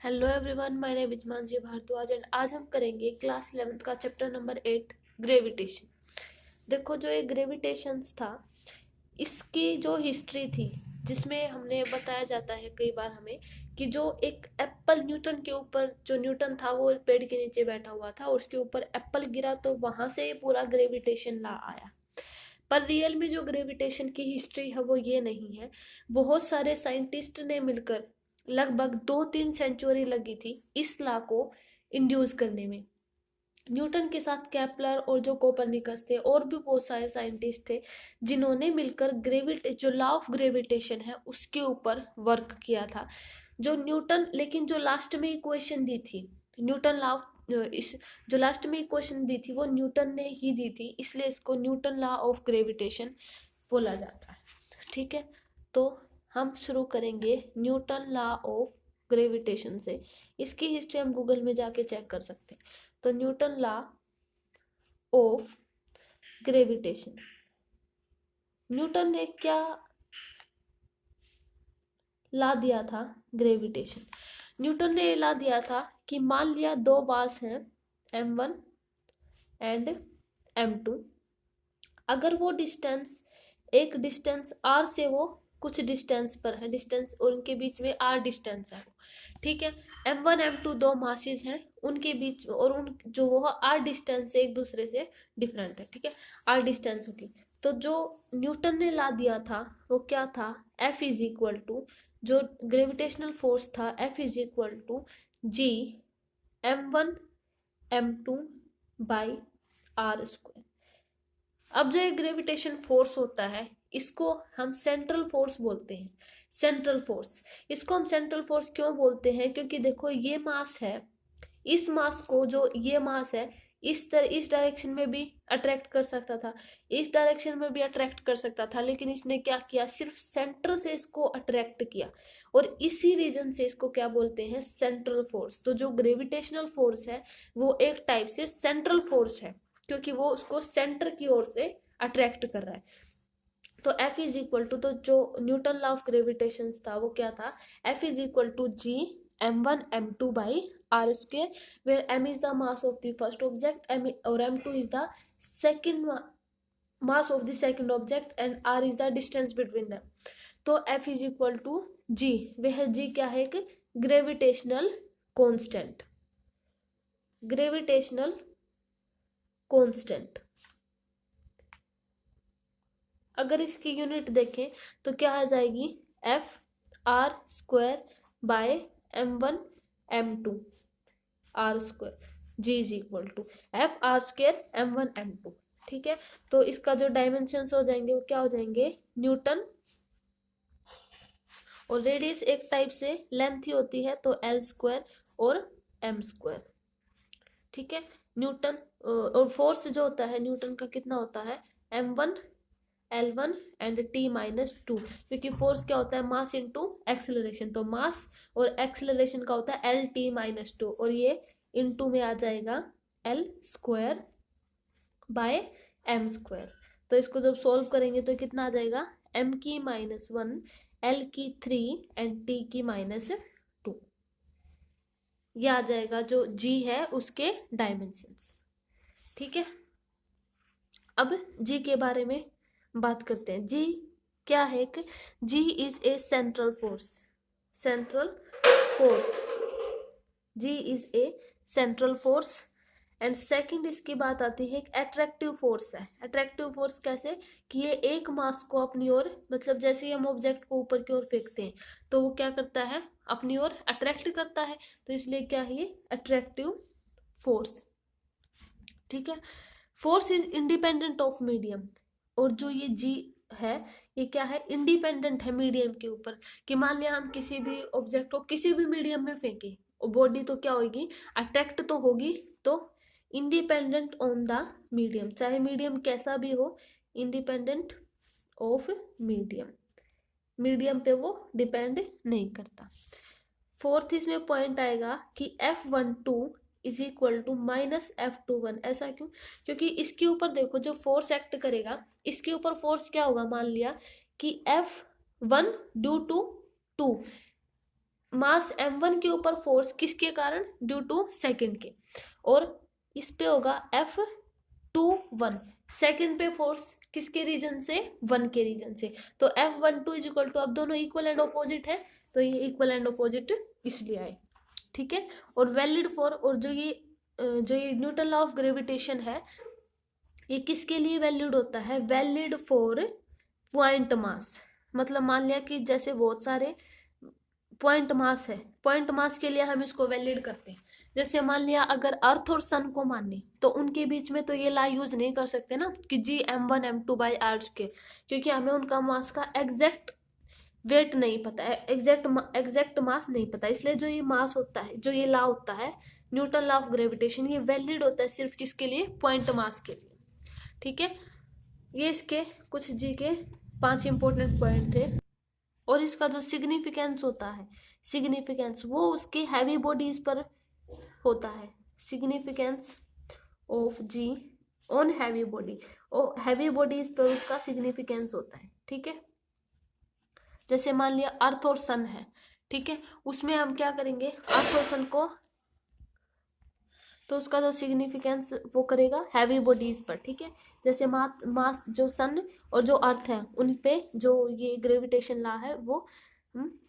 Hello everyone, my name is Mansi Bhardwaj and आज हम करेंगे क्लास 11th का चैप्टर नंबर 8 ग्रेविटेशन। देखो, जो ये ग्रेविटेशन था, इसकी जो हिस्ट्री थी, जिसमें हमने बताया जाता है कई बार हमें कि जो एक एप्पल न्यूटन के ऊपर, जो न्यूटन था वो पेड़ के नीचे बैठा हुआ था और उसके ऊपर एप्पल गिरा तो वहां से पूरा ग्रेविटेशन ला आया। पर रियल में जो ग्रेविटेशन की हिस्ट्री है वो ये नहीं है। बहुत सारे साइंटिस्ट ने मिलकर लगभग 2-3 सेंचुरी लगी थी इस लॉ को इंड्यूस करने में। न्यूटन के साथ केपलर और जो कोपरनिकस थे और भी बहुत सारे साइंटिस्ट थे जिन्होंने मिलकर जो लॉ ऑफ ग्रेविटेशन है उसके ऊपर वर्क किया था। जो न्यूटन, लेकिन जो लास्ट में इक्वेशन दी थी, न्यूटन लॉ ऑफ इस जो लास्ट में इक्वेशन दी थी वो न्यूटन ने ही दी थी, इसलिए इसको न्यूटन लॉ ऑफ ग्रेविटेशन बोला जाता है। ठीक है, तो हम शुरू करेंगे न्यूटन लॉ ऑफ ग्रेविटेशन से। इसकी हिस्ट्री हम गूगल में जाके चेक कर सकते हैं। तो Newton law of gravitation, Newton ने क्या ला दिया था? ग्रेविटेशन। न्यूटन ने ला दिया था कि मान लिया दो मास हैं m1 एंड m2। अगर वो डिस्टेंस, एक डिस्टेंस r से वो कुछ डिस्टेंस पर है, डिस्टेंस और उनके बीच में r डिस्टेंस है वो, ठीक है। m1 m2 दो मासेस हैं, उनके बीच और उन जो वो r डिस्टेंस से एक दूसरे से डिफरेंट है, ठीक है, r डिस्टेंस होगी। तो जो न्यूटन ने ला दिया था वो क्या था? F इज इक्वल टू, जो ग्रेविटेशनल फोर्स था, F is equal to G m1 m2 by r square. अब जो ये ग्रेविटेशन फोर्स होता है इसको हम सेंट्रल फोर्स बोलते हैं। सेंट्रल फोर्स, इसको हम सेंट्रल फोर्स क्यों बोलते हैं? क्योंकि देखो, ये मास है, इस मास को, जो ये मास है, इस डायरेक्शन में भी अट्रैक्ट कर सकता था, इस डायरेक्शन में भी अट्रैक्ट कर सकता था, लेकिन इसने क्या किया? सिर्फ सेंटर से इसको अट्रैक्ट किया और इसी रीजन से इसको क्या बोलते हैं? Central force. तो जो ग्रेविटेशनल फोर्स है वो एक टाइप से सेंट्रल फोर्स है, क्योंकि वो उसको सेंटर की ओर से अट्रैक्ट कर रहा है। तो F इज इक्वल टू, तो जो न्यूटन लॉ ऑफ ग्रेविटेशन था वो क्या था? F is equal to G m1 m2 by r square, where m is the mass of the first object, m और m2 is the second mass of the second object and r is the distance between them. तो F is equal to g, वह g क्या है? कि gravitational constant, gravitational constant. अगर इसकी unit देखें तो क्या आ जाएगी? F r square by m1 m2 r square, g is equal to F r square m1 m2। ठीक है, तो इसका जो डायमेंशंस हो जाएंगे वो क्या हो जाएंगे? न्यूटन। और रेडियस एक टाइप से लेंथ ही होती है, तो L स्क्वायर और m स्क्वायर। ठीक है, न्यूटन। और फोर्स जो होता है न्यूटन का कितना होता है? m1 L1 एंड t-2, क्योंकि फोर्स क्या होता है? Mass into acceleration. तो मास और एक्सेलरेशन का होता है LT-2 और ये इंटू में आ जाएगा L square by m square. तो इसको जब सोल्व करेंगे तो कितना आ जाएगा? m की -1, L की 3 एंड t की -2। ये आ जाएगा जो g है उसके डायमेंशंस। ठीक है, अब g के बारे में बात करते हैं। जी क्या है? कि G is a central force, central force, G is a central force. And second इसकी बात आती है, एक अट्रैक्टिव फोर्स है। अट्रैक्टिव फोर्स कैसे? कि ये एक मास को अपनी ओर, मतलब जैसे ही हम ऑब्जेक्ट को ऊपर की ओर फेंकते हैं तो वो क्या करता है? अपनी ओर अट्रैक्ट करता है, तो इसलिए क्या है? ये अट्रैक्टिव फोर्स। ठीक है, force is independent of medium. और जो ये जी है ये क्या है? इंडिपेंडेंट है मीडियम के ऊपर। कि मान लिया हम किसी भी ऑब्जेक्ट को किसी भी मीडियम में फेंके, बॉडी तो क्या होगी? अट्रैक्ट तो होगी। तो इंडिपेंडेंट ऑन द मीडियम, चाहे मीडियम कैसा भी हो, इंडिपेंडेंट ऑफ मीडियम, मीडियम पे वो डिपेंड नहीं करता। फोर्थ इसमें पॉइंट आएगा कि F12 is equal to -F21। ऐसा क्यों? क्योंकि इसके ऊपर देखो, जो फोर्स एक्ट करेगा इसके ऊपर फोर्स क्या होगा? मान लिया कि F1 due to 2, mass m1 के ऊपर फोर्स किसके कारण, ड्यू टू सेकंड के, और इस पे होगा F21, सेकंड पे फोर्स किसके रीजन से, 1 के रीजन से। तो F12 इज इक्वल टू, अब दोनों इक्वल एंड ऑपोजिट है तो ये इक्वल एंड ऑपोजिट इसलिए आए, ठीक है। और वैलिड फॉर, और जो ये न्यूटन लॉ ऑफ ग्रेविटेशन है ये किसके लिए वैलिड होता है, वैलिड फॉर पॉइंट मास। मतलब मान लिया कि जैसे बहुत सारे पॉइंट मास है, पॉइंट मास के लिए हम इसको वैलिड करते हैं। जैसे मान लिया अगर अर्थ और सन को माने तो उनके बीच में तो ये ला यूज नहीं कर सकते ना कि G m1 m2/r के, क्योंकि हमें उनका मास का एग्जैक्ट वेट नहीं पता है, एग्जैक्ट मास नहीं पता, इसलिए जो ये मास होता है, जो ये लॉ होता है न्यूटन लॉ ऑफ ग्रेविटेशन, ये वैलिड होता है सिर्फ किसके लिए, पॉइंट मास के लिए, ठीक है। ये इसके कुछ जी के 5 इंपॉर्टेंट पॉइंट थे। और इसका जो सिग्निफिकेंस होता है, सिग्निफिकेंस वो उसके हैवी बॉडीज पर होता है, significance of G on heavy body, और हैवी बॉडीज पर उसका सिग्निफिकेंस होता है, ठीक है। जैसे मान लिया अर्थ और सन है, ठीक है, उसमें हम क्या करेंगे, अर्थ और सन को, तो उसका जो सिग्निफिकेंस वो करेगा हैवी बॉडीज पर, ठीक है। जैसे मास जो सन और जो अर्थ है उन पे जो ये ग्रेविटेशन लॉ है वो हम,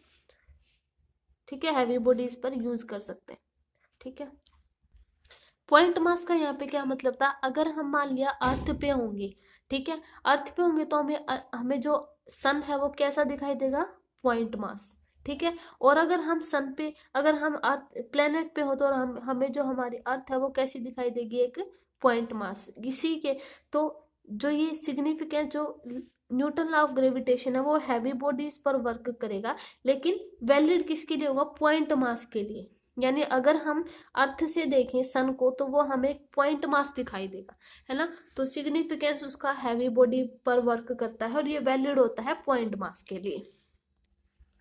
ठीक है, हैवी बॉडीज पर यूज कर सकते हैं, ठीक है। पॉइंट मास का यहाँ पे क्या मतलब था, अगर हम मान लिया अर्थ पे होंगे, ठीक है, अर्थ पे होंगे तो हमें जो सन है वो कैसा दिखाई देगा, पॉइंट मास, ठीक है। और अगर हम सन पे, अगर हम अर्थ प्लेनेट पे हो तो हमें जो हमारी अर्थ है वो कैसी दिखाई देगी, एक पॉइंट मास इसी के। तो जो ये सिग्निफिकेंट जो न्यूटन लॉ ऑफ ग्रेविटेशन है वो हैवी बॉडीज पर वर्क करेगा, लेकिन वैलिड किसके लिए होगा, पॉइंट मास के लिए। यानी अगर हम अर्थ से देखें सन को तो वो हमें पॉइंट मास दिखाई देगा, है ना। तो सिग्निफिकेंस उसका हैवी बॉडी पर वर्क करता है और ये वैलिड होता है पॉइंट मास के लिए।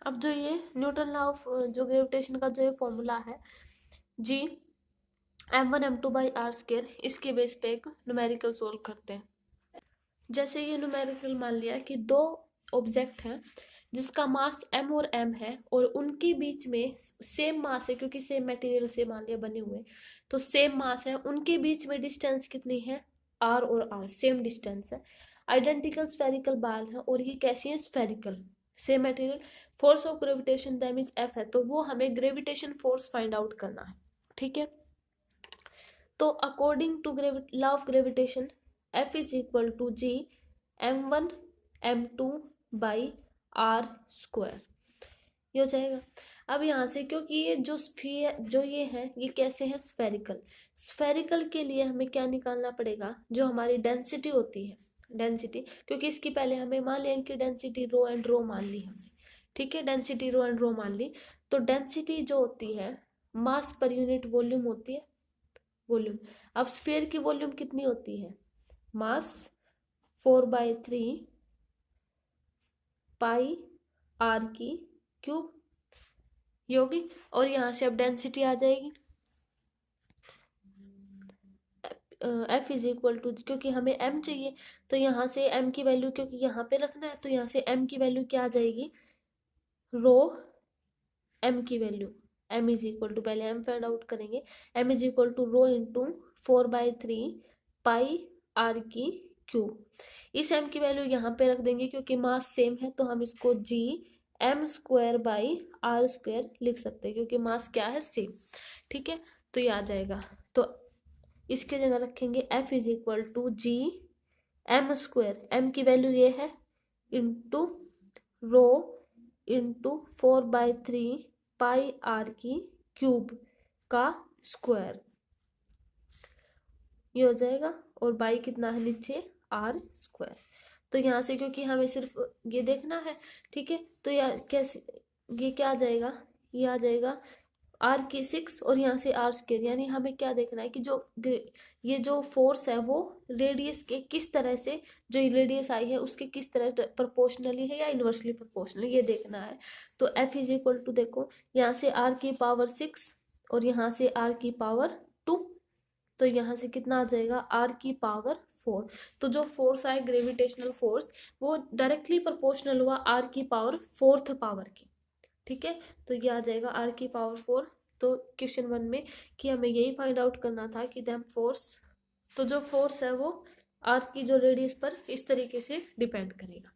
अब जो ये न्यूटन लॉ ऑफ जो ग्रेविटेशन का जो ये फॉर्मूला है जी m1 m2/r², इसके बेस पे एक न्यूमेरिकल सोल्व करते हैं। जैसे ये न्यूमेरिकल मान लिया कि दो ऑब्जेक्ट हैं जिसका मास m और m है और उनके बीच में सेम मास है, क्योंकि सेम मटेरियल से मान लिया बने हुए, तो सेम मास है, उनके बीच में डिस्टेंस कितनी है, r और r, सेम डिस्टेंस है। आइडेंटिकल स्फेरिकल बाल है और ये कैसी है, spherical, same material. Force of gravitation them is f है, तो वो हमें ग्रेविटेशन फोर्स फाइंड आउट करना है, ठीक है। तो according to law of gravitation F is equal to G m1 m2/r², ये हो जाएगा। अब यहाँ से क्योंकि ये जो स्फीयर जो ये है ये कैसे है, स्फेरिकल, स्फेरिकल के लिए हमें क्या निकालना पड़ेगा, जो हमारी डेंसिटी होती है, डेंसिटी, क्योंकि इसकी पहले हमें मान लिया इनकी डेंसिटी रो एंड रो मान ली हमने, ठीक है, डेंसिटी रो एंड रो मान ली। तो डेंसिटी जो होती है मास पर यूनिट वॉल्यूम होती है, वॉल्यूम। अब स्फीयर की वॉल्यूम कितनी होती है, मास 4/3 पाई आर की क्यूब, ये होगी। और यहाँ से अब डेंसिटी आ जाएगी F इज इक्वल टू, क्योंकि हमें m चाहिए तो यहाँ से m की वैल्यू, क्योंकि यहाँ पे रखना है तो यहाँ से m की वैल्यू क्या आ जाएगी, रो m की value, m is equal to, पहले m फाइंड आउट करेंगे, m is equal to rho into 4/3 pi R की क्यूब। इस m की वैल्यू यहाँ पे रख देंगे क्योंकि मास सेम है, तो हम इसको G m²/r² लिख सकते हैं क्योंकि मास क्या है, सेम, ठीक है। तो ये आ जाएगा, तो इसके जगह रखेंगे F is equal to G m², m की वैल्यू ये है, into rho into 4/3 pi R की क्यूब का स्क्वायर, ये हो जाएगा। और बाई कितना है नीचे, r²। तो यहाँ से क्योंकि हमें सिर्फ ये देखना है, ठीक है, तो कैसे ये क्या आ जाएगा, ये आ जाएगा r⁶ और यहाँ से r², यानी हमें क्या देखना है कि ये जो फोर्स है वो रेडियस के किस तरह से, जो रेडियस आई है उसके किस तरह प्रोपोर्शनली है या इन्वर्सली प्रोपोर्शनल, ये देखना है। तो F इज इक्वल टू, देखो यहाँ से r⁶ और यहाँ से r⁴, तो यहाँ से कितना आ जाएगा, r⁴। तो जो फोर्स आए ग्रेविटेशनल फोर्स वो डायरेक्टली प्रोपोर्शनल हुआ r⁴ पावर की, ठीक है, तो ये आ जाएगा r की पावर 4। तो क्वेश्चन 1 में कि हमें यही फाइंड आउट करना था कि दैम फोर्स, तो जो फोर्स है वो r की जो रेडियस पर इस तरीके से डिपेंड करेगा।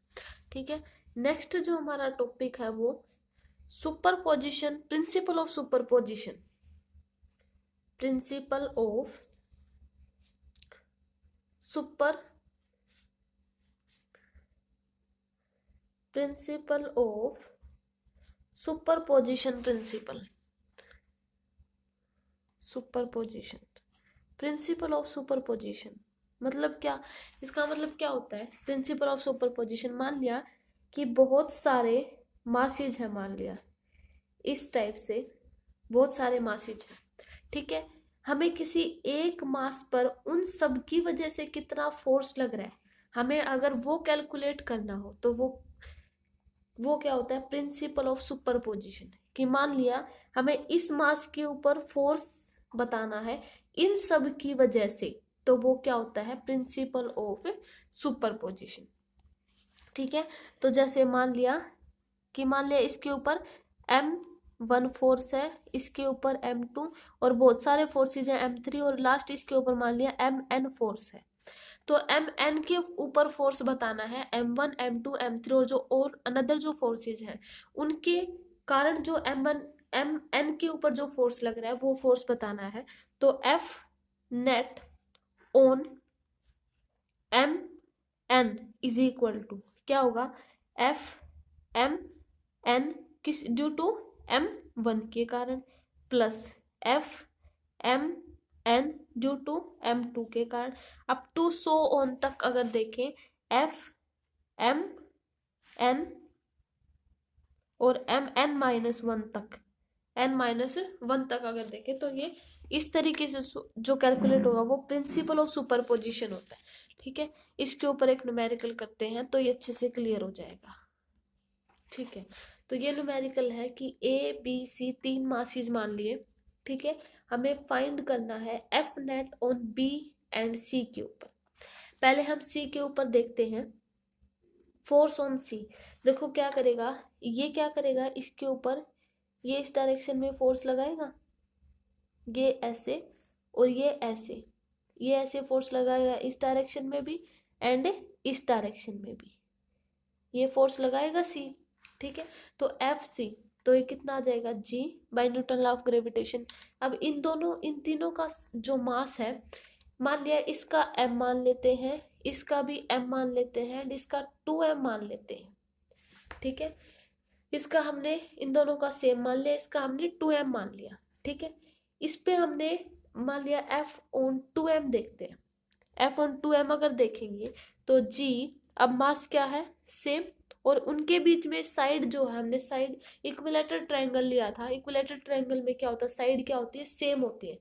ठीक है, नेक्स्ट जो हमारा टॉपिक है वो superposition, principle of superposition, principle of super principle of superposition, superposition, principle of superposition मतलब क्या, इसका मतलब क्या होता है प्रिंसिपल ऑफ सुपरपोजिशन। मान लिया कि बहुत सारे मासेज है, मान लिया इस टाइप से बहुत सारे मासेज है, ठीक है, हमें किसी एक मास पर उन सब की वजह से कितना फोर्स लग रहा है, हमें अगर वो कैलकुलेट करना हो तो वो क्या होता है प्रिंसिपल ऑफ सुपरपोजिशन। कि मान लिया हमें इस मास के ऊपर फोर्स बताना है इन सब की वजह से, तो वो क्या होता है प्रिंसिपल ऑफ सुपरपोजिशन। ठीक है, तो जैसे मान लिया इसके ऊपर M1 फोर्स है, इसके ऊपर M2 और बहुत सारे फोर्सेज हैं M3 और लास्ट इसके ऊपर मान लिया MN फोर्स है। तो MN के ऊपर फोर्स बताना है, M1 M2 M3 और अनदर जो फोर्सेज हैं उनके कारण जो MN के ऊपर जो फोर्स लग रहा है वो फोर्स बताना है। तो F net on MN is equal to क्या होगा, FMN किस ड्यू टू M1 के कारण plus FMN due to M2 के कारण, अप टू सो ऑन तक अगर देखें FMN और MN-1 तक, N-1 तक अगर देखें तो ये इस तरीके से जो कैलकुलेट होगा वो प्रिंसिपल ऑफ सुपरपोजिशन होता है। ठीक है, इसके ऊपर एक न्यूमेरिकल करते हैं तो ये अच्छे से क्लियर हो जाएगा। ठीक है, तो ये न्यूमेरिकल है कि ABC 3 मासेज मान लिए। ठीक है, हमें फाइंड करना है F net on B and C के ऊपर। पहले हम C के ऊपर देखते हैं, फोर्स ऑन C। देखो क्या करेगा, ये क्या करेगा इसके ऊपर, ये इस डायरेक्शन में फोर्स लगाएगा, ये ऐसे और ये ऐसे फोर्स लगाएगा इस डायरेक्शन में भी एंड इस डायरेक्शन में भी ये फोर्स लगाएगा C। ठीक है, तो FC, तो ये कितना आ जाएगा G by Newton law of gravitation. अब इन तीनों का जो मास है, मान लिया इसका M मान लेते हैं, इसका भी M मान लेते हैं, इसका 2M मान लेते हैं। ठीक है, इसका हमने इन दोनों का सेम मान लिया, इसका हमने 2M मान लिया। ठीक है, इस पे हमने मान लिया F ऑन 2M देखते हैं। F ऑन 2M अगर देखेंगे तो G, अब मास क्या है सेम, और उनके बीच में साइड जो है, हमने साइड इक्विलेटरल ट्रायंगल लिया था, इक्विलेटरल ट्रायंगल में क्या होता है साइड क्या होती है सेम होती है।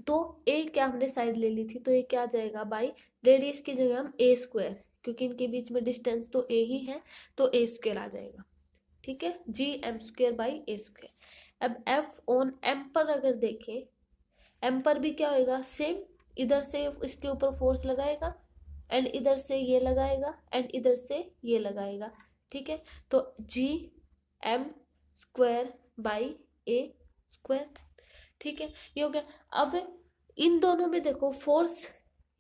तो ए क्या हमने साइड ले ली थी, तो ये क्या आ जाएगा बाई रेडियस की जगह हम A², क्योंकि इनके बीच में डिस्टेंस तो A ही है तो A² आ जाएगा। ठीक है, GM² बाई A²। अब F ऑन M पर अगर देखें, M पर भी क्या होएगा सेम, इधर से इसके ऊपर फोर्स लगाएगा एंड इधर से ये लगाएगा एंड इधर से ये लगाएगा। ठीक है, तो GM² बाई A²। ठीक है, ये हो गया। अब इन दोनों में देखो फोर्स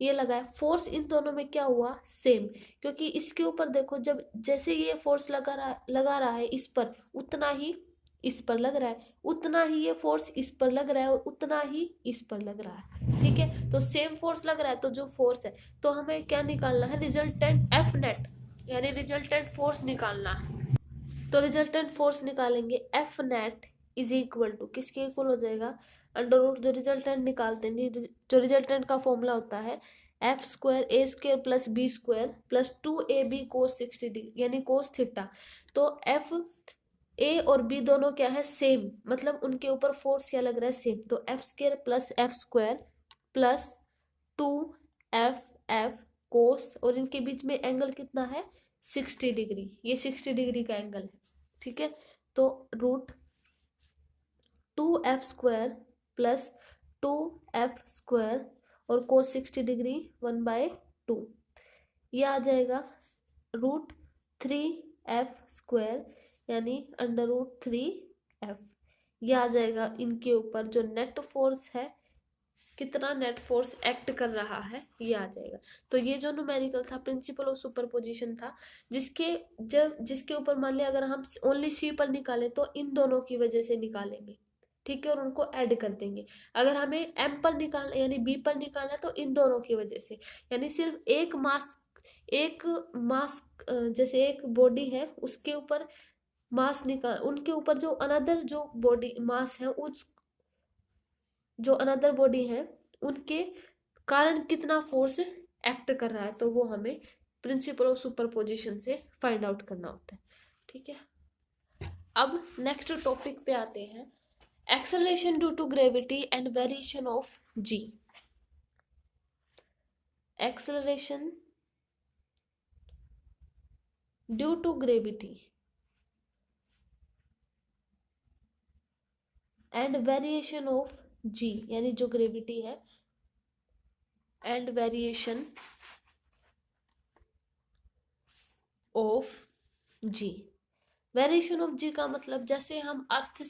ये लगा है, फोर्स इन दोनों में क्या हुआ सेम, क्योंकि इसके ऊपर देखो जब जैसे ये फोर्स लगा रहा है इस पर, उतना ही इस पर लग रहा है, उतना ही ये फोर्स इस पर लग रहा है और उतना ही इस पर लग रहा है। ठीक है, तो सेम फोर्स लग रहा है तो जो फोर्स है, तो हमें क्या निकालना है रिजल्टेंट F नेट, यानी रिजल्टेंट फोर्स निकालना है। तो रिजल्टेंट फोर्स निकालेंगे F net is equal to किसके इक्वल हो जाएगा, अंडर रूट जो रिजल्टेंट निकालते हैं, जो रिजल्टेंट का फॉर्मूला होता है F² A² plus B² plus 2AB कोस 60 डिग्री यानी कोस थीटा। तो F A और B दोनों क्या है सेम, मतलब उनके ऊपर फोर्स क्या लग रहा है सेम, तो F² plus F² plus 2FF कोस, और इनके बीच में एंगल कितना है 60 डिग्री, ये 60 डिग्री का एंगल है। ठीक है, तो रूट 2F² प्लस 2F² और कोस 60 डिग्री 1/2, ये आ जाएगा रूट 3 F² यानी √3F। ये आ जाएगा इनके ऊपर जो नेट फोर्स है, कितना नेट फोर्स एक्ट कर रहा है, ये आ जाएगा। तो ये जो न्यूमेरिकल था प्रिंसिपल ऑफ सुपरपोजिशन था, जिसके ऊपर मान लिया अगर हम ओनली C पर निकालें तो इन दोनों की वजह से निकालेंगे, ठीक है, और उनको ऐड कर देंगे। अगर हमें M पर निकालना यानी B पर निकालना है तो इन दोनों की वजह से, यानी सिर्फ एक मास जैसे एक बॉडी है उसके ऊपर मास निकाल, उनके ऊपर जो अनदर जो बॉडी मास है, उस जो अनदर बॉडी है उनके कारण कितना फोर्स एक्ट कर रहा है, तो वो हमें प्रिंसिपल ऑफ सुपरपोजिशन से फाइंड आउट करना होता है, ठीक है। अब नेक्स्ट टॉपिक पे आते हैं, acceleration due to gravity and variation of g. Acceleration due to gravity and variation of g, यानी जो ग्रेविटी है and variation of g. Variation of g का मतलब जैसे हम अर्थ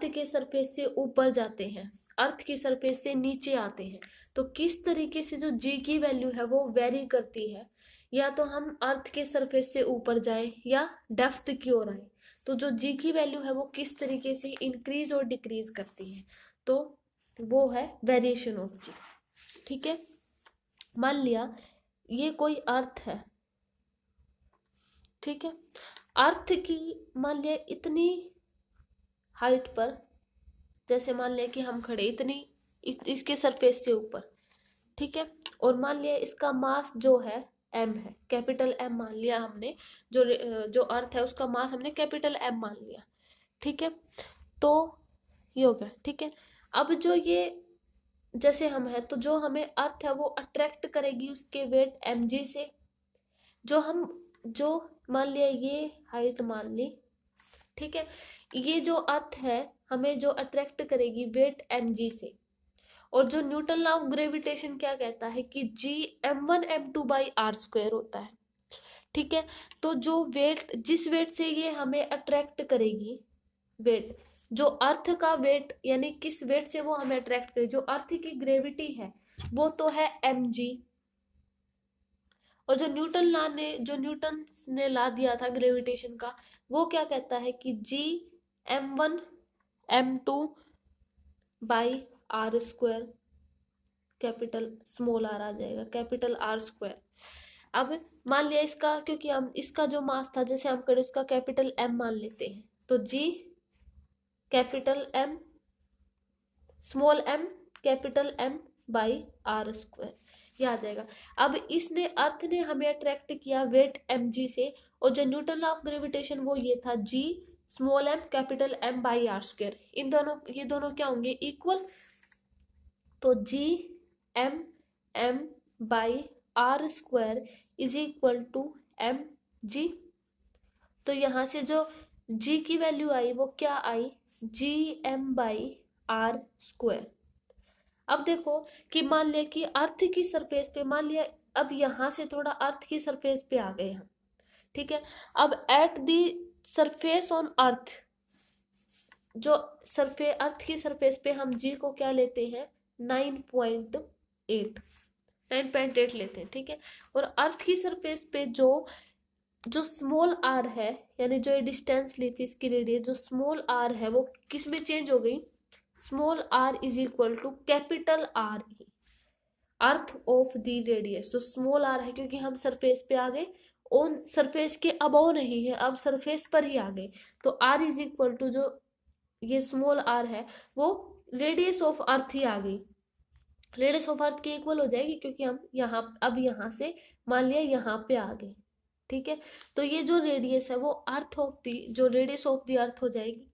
के सरफेस से ऊपर जाते हैं, अर्थ की सरफेस से नीचे आते हैं, तो किस तरीके से जो जी की वैल्यू है वो वेरी करती है, या तो हम अर्थ के सरफेस से ऊपर जाए या डेप्थ की ओर आए, तो जो जी की वैल्यू है वो किस तरीके से इंक्रीज और डिक्रीज करती है, तो वो है वेरिएशन ऑफ जी, ठीक है। मान लिया ये कोई अर्थ है, ठीक है, अर्थ की मान लिया इतनी हाइट पर, जैसे मान लिया कि हम खड़े इतनी इसके सरफेस से ऊपर, ठीक है, और मान लिया इसका मास जो है m है, कैपिटल M मान लिया हमने, जो अर्थ है उसका मास हमने कैपिटल M मान लिया, ठीक है, तो ये हो गया, ठीक है। अब जो ये जैसे हम है तो जो हमें अर्थ है वो अट्रैक्ट करेगी उसके वेट mg से, जो मान लिया ये हाइट मान ली, ठीक है, ये जो अर्थ है हमें जो अट्रैक्ट करेगी वेट mg से, और जो न्यूटन लॉ ऑफ ग्रेविटेशन क्या कहता है कि g m1m2/r² होता है, ठीक है। तो जो वेट, जिस वेट से ये हमें अट्रैक्ट करेगी, वेट जो अर्थ का वेट यानी किस वेट से वो हमें अट्रैक्ट करेगी, जो अर्थ की ग्रेविटी है वो तो है mg, और जो न्यूटन ने ला दिया था ग्रेविटेशन का, वो क्या कहता है कि g m1m2/r², capital small r आ जाएगा, कैपिटल R²। अब मान लिया इसका, क्योंकि हम इसका जो मास था जैसे हम करें उसका कैपिटल M मान लेते हैं, तो g capital M small m capital M/r², ये आ जाएगा। अब इसने अर्थ ने हमें अट्रैक्ट किया वेट mg से, और जो न्यूटन लॉ ऑफ ग्रेविटेशन वो ये था g small m capital M/r², इन दोनों ये दोनों क्या होंगे इक्वल, तो g m/r² is equal to mg। तो यहाँ से जो g की वैल्यू आई वो क्या आई, g m/r²। अब देखो कि मान लिया कि अर्थ की सरफेस पे, मान लिया अब यहाँ से थोड़ा अर्थ की सरफेस पे आ गए हम, ठीक है। अब at the surface on earth, जो अर्थ की सरफेस पे हम जी को क्या लेते हैं 9.8 लेते हैं, ठीक है। और अर्थ की सरफेस पे जो स्मॉल r है, यानी जो ये डिस्टेंस ली थी इसकी रेडियस, जो स्मॉल r है वो किस में चेंज हो गई, small r is equal to capital R E, earth of the radius, जो स्मॉल r है क्योंकि हम सरफेस पे आ गए, ऑन सरफेस के अबव नहीं है, अब सरफेस पर ही आ गए, तो r इज इक्वल टू जो ये स्मॉल r है वो रेडियस ऑफ अर्थ ही आ गई, रेडियस ऑफ अर्थ के इक्वल हो जाएगी, क्योंकि हम यहाँ से मान लिया यहाँ पे आ गए, ठीक है। तो ये जो रेडियस है वो जो रेडियस ऑफ द अर्थ हो जाएगी,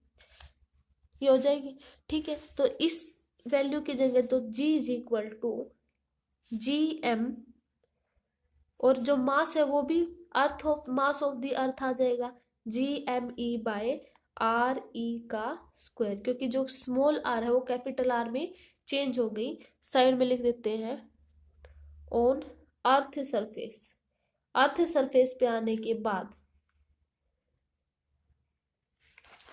ये हो जाएगी, ठीक है। तो इस वैल्यू की जगह तो g is equal to gm, और जो मास है वो भी मास ऑफ द अर्थ आ जाएगा gme/r² क्योंकि जो स्मॉल r है वो कैपिटल R में चेंज हो गई, साइड में लिख देते हैं on earth surface, earth surface पे आने के बाद,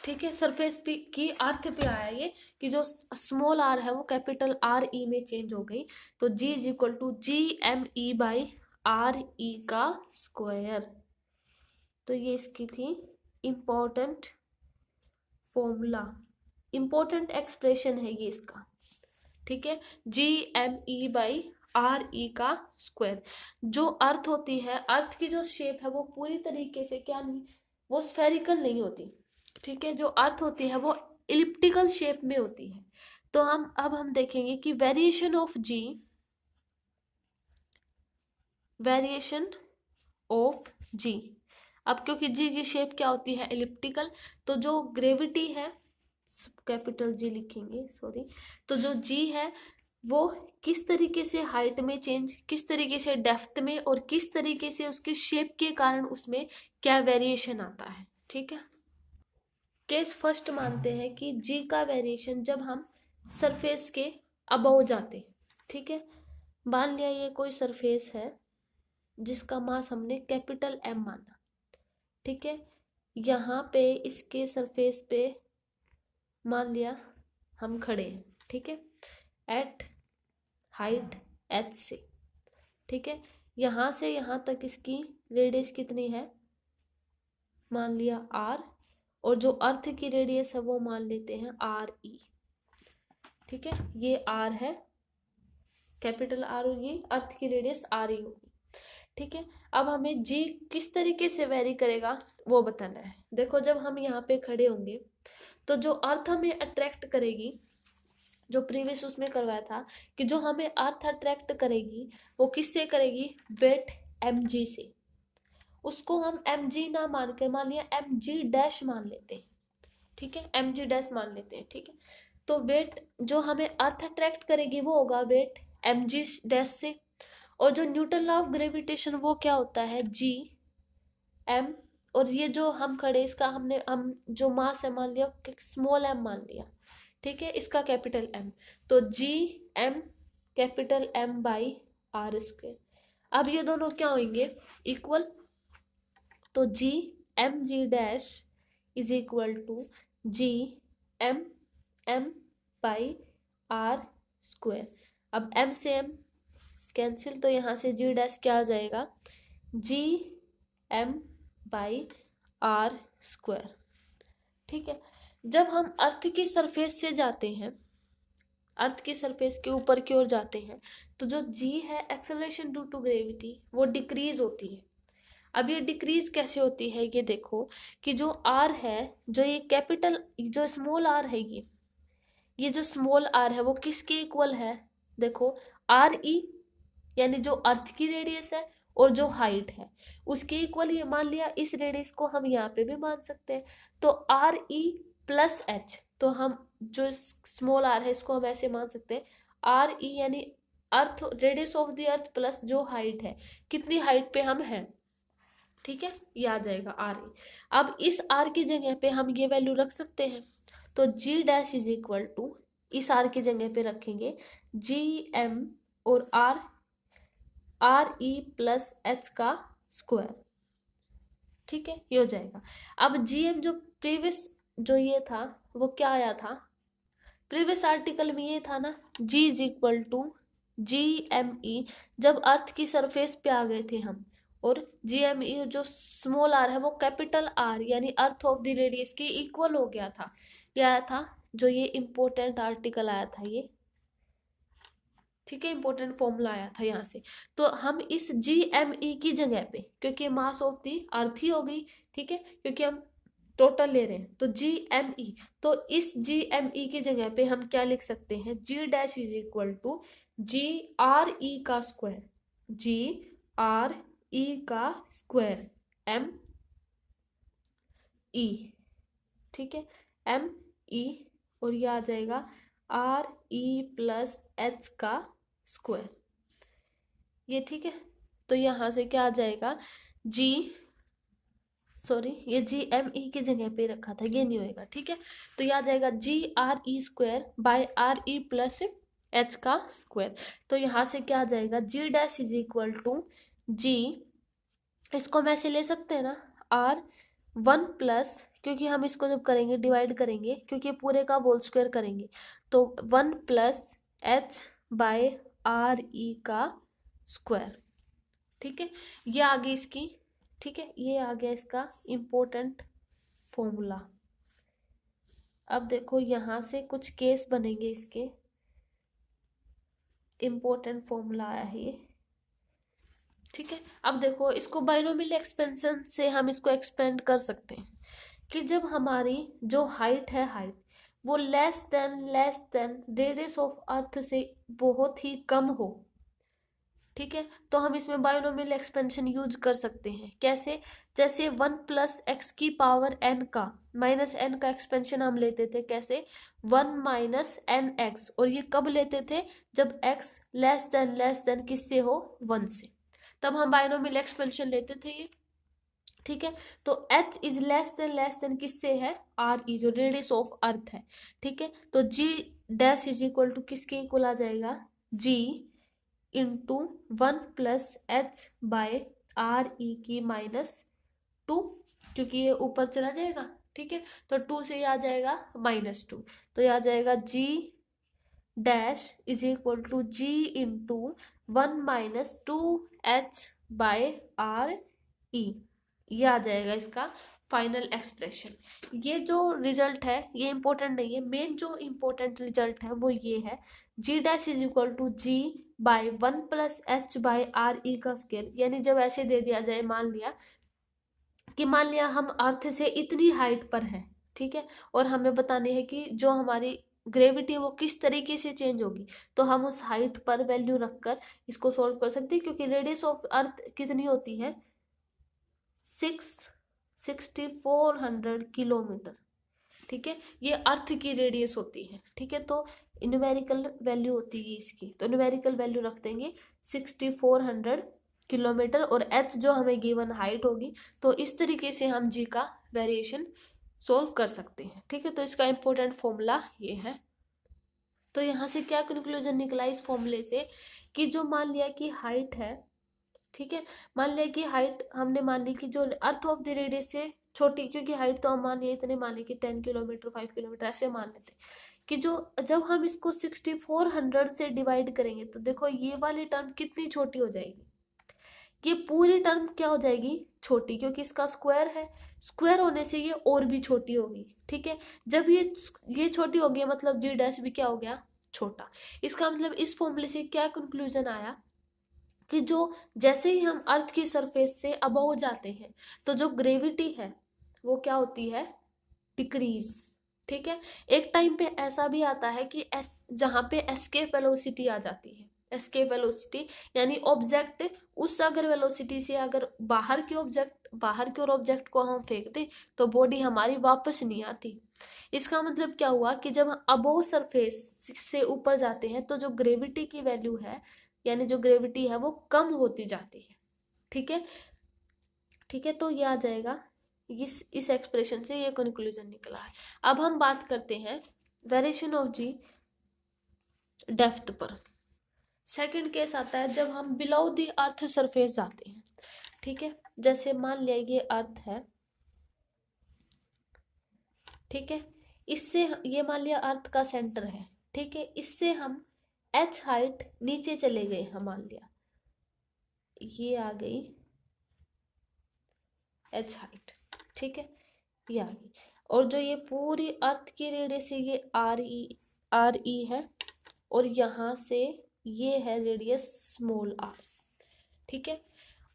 ठीक है, सरफेस पे की अर्थ पे आया ये कि जो स्मॉल आर है वो कैपिटल आर ई में चेंज हो गई, तो g is equal to G M E by R E का स्क्वायर। तो ये इसकी थी इम्पोर्टेंट फॉर्मूला, इम्पोर्टेंट एक्सप्रेशन है ये इसका। ठीक है, G M E by R E का स्क्वायर। जो अर्थ होती है, अर्थ की जो शेप है वो पूरी तरीके से क्या नहीं, वो स्फेरिकल नहीं होती। ठीक है, जो अर्थ होती है वो इलिप्टिकल शेप में होती है। तो हम देखेंगे कि variation of g, variation of g, अब क्योंकि जी की शेप क्या होती है, इलिप्टिकल, तो जो ग्रेविटी है, कैपिटल जी लिखेंगे, सॉरी, तो जो जी है वो किस तरीके से हाइट में चेंज, किस तरीके से डेप्थ में, और किस तरीके से उसकी शेप के कारण उसमें क्या वेरिएशन आता है। ठीक है, केस फर्स्ट मानते हैं कि जी का वेरिएशन जब हम सरफेस के अबव जाते हैं। ठीक है, मान लिया ये कोई सरफेस है जिसका मास हमने कैपिटल एम माना। ठीक है, यहाँ पे इसके सरफेस पे मान लिया हम खड़े हैं। ठीक है, एट हाइट एच से। ठीक है, यहाँ से यहाँ तक इसकी रेडियस कितनी है, मान लिया आर, और जो अर्थ की रेडियस है वो मान लेते हैं आर ई। ठीक है, ये आर है, कैपिटल आर होगी, अर्थ की रेडियस आर ई होगी। ठीक है, अब हमें जी किस तरीके से वेरी करेगा वो बताना है। देखो, जब हम यहाँ पे खड़े होंगे तो जो अर्थ हमें अट्रैक्ट करेगी, जो प्रीवियस उसमें करवाया था कि जो हमें अर्थ अट्रैक्ट करेगी वो किससे करेगी, वेट एम जी से। उसको हम एम जी ना मान कर, मान लिया एम जी डैश मान लेते हैं। ठीक है, एम जी डैश मान लेते हैं। ठीक है, तो वेट जो हमें अर्थ अट्रैक्ट करेगी वो होगा वेट एम जी डैश से, और जो न्यूटन लॉ ऑफ ग्रेविटेशन वो क्या होता है, जी एम, और ये जो हम खड़े इसका हम जो मास है मान लिया स्मॉल एम मान लिया। ठीक है, इसका कैपिटल एम, तो G M capital M by R square. अब ये दोनों क्या होंगे, इक्वल, तो G M G dash is equal to G M M by R square. अब एम से एम कैंसिल, तो यहाँ से जी डैश क्या आ जाएगा, G M by R square. ठीक है, जब हम अर्थ की सरफेस से जाते हैं, अर्थ की सरफेस के ऊपर की ओर जाते हैं, तो जो जी है एक्सेलरेशन ड्यू टू ग्रेविटी वो डिक्रीज होती है। अब ये डिक्रीज कैसे होती है, ये देखो कि जो आर है, जो ये कैपिटल, जो स्मॉल आर है, ये जो स्मॉल आर है वो किसके इक्वल है, देखो आर ई, यानी जो अर्थ की रेडियस है और जो हाइट है उसके इक्वल। ये मान लिया, इस रेडियस को हम यहाँ पे भी मान सकते हैं, तो आर ई प्लस एच, तो हम जो स्मॉल आर है इसको हम ऐसे मान सकते हैं, आर ई यानी earth, radius of the earth plus जो हाइट है, कितनी हाइट पे हम हैं। ठीक है, ये आ जाएगा आर ई। अब इस आर की जगह पे हम ये वैल्यू रख सकते हैं, तो g dash is equal to, इस आर की जगह पे रखेंगे जी एम और आर ई प्लस एच का स्क्वायर। ठीक है, ये हो जाएगा। अब जी एम जो प्रीवियस जो ये था वो क्या आया था, प्रीवियस आर्टिकल में ये था ना, g is equal to G M E, जब अर्थ की सरफेस पे आ गए थे हम, और जी एम ई जो स्मॉल आर है वो कैपिटल आर यानी अर्थ ऑफ द रेडियस के इक्वल हो गया था। ये आया था, जो ये इंपॉर्टेंट आर्टिकल आया था ये। ठीक है, इंपॉर्टेंट फॉर्मूला आया था यहाँ से। तो हम इस जी एम ई की जगह पे, क्योंकि मास ऑफ दी अर्थ ही हो गई, ठीक है, क्योंकि हम टोटल ले रहे हैं, तो जी एम ई, तो इस जी एम ई की जगह पे हम क्या लिख सकते हैं, g dash is equal to G R E का स्क्वायर, जी आर ई का स्क्वायर एम ई। ठीक है, एम ई, और ये आ जाएगा आर ई प्लस एच का स्क्वायर, ये। ठीक है, तो यहाँ से क्या आ जाएगा, जी, सॉरी ये जी एम ई की जगह पे रखा था, ये नहीं होएगा। ठीक है, तो ये आ जाएगा G R E square by R E plus H का स्क्वायर। तो यहाँ से क्या आ जाएगा, g dash is equal to g, इसको हम ऐसे ले सकते हैं ना, आर वन प्लस क्योंकि हम इसको जब करेंगे डिवाइड करेंगे, क्योंकि पूरे का होल स्क्वायर करेंगे, तो 1 plus H by R E का स्क्वायर। ठीक है, ये आ गई इसकी, ठीक है, ये आ गया इसका इम्पोर्टेंट फॉर्मूला। अब देखो यहाँ से कुछ केस बनेंगे, इसके इम्पोर्टेंट फॉर्मूला आया है ये। ठीक है, अब देखो इसको बाइनोमियल एक्सपेंशन से हम इसको एक्सपेंड कर सकते हैं कि जब हमारी जो हाइट है, हाइट वो less than radius of earth से बहुत ही कम हो। ठीक है, तो हम इसमें बाइनोमियल एक्सपेंशन यूज कर सकते हैं। कैसे? जैसे 1 प्लस एक्स की पावर n का माइनस n का एक्सपेंशन हम लेते थे। कैसे? 1 माइनस एन एक्स, और ये कब लेते थे? जब x लेस देन किससे हो? 1 से, तब हम बाइनोमियल एक्सपेंशन लेते थे ये। ठीक है, तो h इज लेस देन किससे है? आर ई, जो रेडियस ऑफ अर्थ है। ठीक है, तो g dash is equal to किसके इक्वल आ जाएगा? g into 1 plus H by R E की -2, क्योंकि ये ऊपर चला जाएगा। ठीक है, तो 2 से ये आ जाएगा -2, तो ये आ जाएगा g dash is equal to g into 1 minus 2h by R E. ये आ जाएगा इसका फाइनल एक्सप्रेशन। ये जो रिजल्ट है ये इंपॉर्टेंट नहीं है, मेन जो इंपॉर्टेंट रिजल्ट है वो ये है, g dash is equal to g by 1 plus H by R E का स्क्वायर। यानी जब ऐसे दे दिया जाए, मान लिया हम अर्थ से इतनी हाइट पर है, ठीक है, और हमें बतानी है कि जो हमारी ग्रेविटी वो किस तरीके से चेंज होगी, तो हम उस हाइट पर वैल्यू रखकर इसको सोल्व कर सकते हैं। क्योंकि रेडियस ऑफ अर्थ कितनी होती है? 6400 किलोमीटर। ठीक है, ये अर्थ की रेडियस होती है। ठीक है, तो न्यूमेरिकल वैल्यू होती है इसकी, तो न्यूमेरिकल वैल्यू रख देंगे 6400 किलोमीटर, और h जो हमें गिवन हाइट होगी। तो इस तरीके से हम g का वेरिएशन सोल्व कर सकते हैं। ठीक है, तो इसका इंपॉर्टेंट फॉर्मूला ये है। तो यहाँ से क्या कंक्लूजन निकला इस फॉर्मूले से, कि जो मान लिया कि हाइट है, ठीक है, मान लिया कि हाइट हमने मान ली कि जो अर्थ ऑफ द रेडियस से छोटी, क्योंकि हाइट तो हम मान लिया इतने, मान लिया कि 10 किलोमीटर 5 किलोमीटर ऐसे मान लेते, कि जो जब हम इसको 6400 से डिवाइड करेंगे, तो देखो ये वाली टर्म कितनी छोटी हो जाएगी, ये पूरी टर्म क्या हो जाएगी? छोटी, क्योंकि इसका स्क्वायर है, स्क्वायर होने से ये और भी छोटी होगी। ठीक है, जब ये छोटी हो गई, मतलब जी डैश भी क्या हो गया? छोटा। इसका मतलब इस फॉर्मूले से क्या कंक्लूजन आया, कि जो जैसे ही हम अर्थ की सरफेस से अबव जाते हैं, तो जो ग्रेविटी है वो क्या होती है? डिक्रीज। ठीक है, एक टाइम पे ऐसा भी आता है कि जहाँ पे एस्केप वेलोसिटी आ जाती है। एस्केप वेलोसिटी यानी ऑब्जेक्ट उस अगर वेलोसिटी से अगर बाहर की ओर ऑब्जेक्ट को हम फेंक दें, तो बॉडी हमारी वापस नहीं आती। इसका मतलब क्या हुआ कि जब हम अबोव सरफेस से ऊपर जाते हैं, तो जो ग्रेविटी की वैल्यू है, यानी जो ग्रेविटी है वो कम होती जाती है। ठीक है, ठीक है, तो ये आ जाएगा इस एक्सप्रेशन से ये कंक्लूजन निकला है। अब हम बात करते हैं वेरिएशन ऑफ जी डेप्थ पर। सेकंड केस आता है जब हम बिलो द अर्थ सरफेस जाते हैं। ठीक है, जैसे मान लिया ये अर्थ है, ठीक है, इससे ये मान लिया अर्थ का सेंटर है। ठीक है, इससे हम h हाइट नीचे चले गए, हम मान लिया ये आ गई h हाइट। ठीक है, ये आ गई, और जो ये पूरी अर्थ की रेडियस है ये आर ई है, और यहाँ से ये है रेडियस स्मॉल r। ठीक है,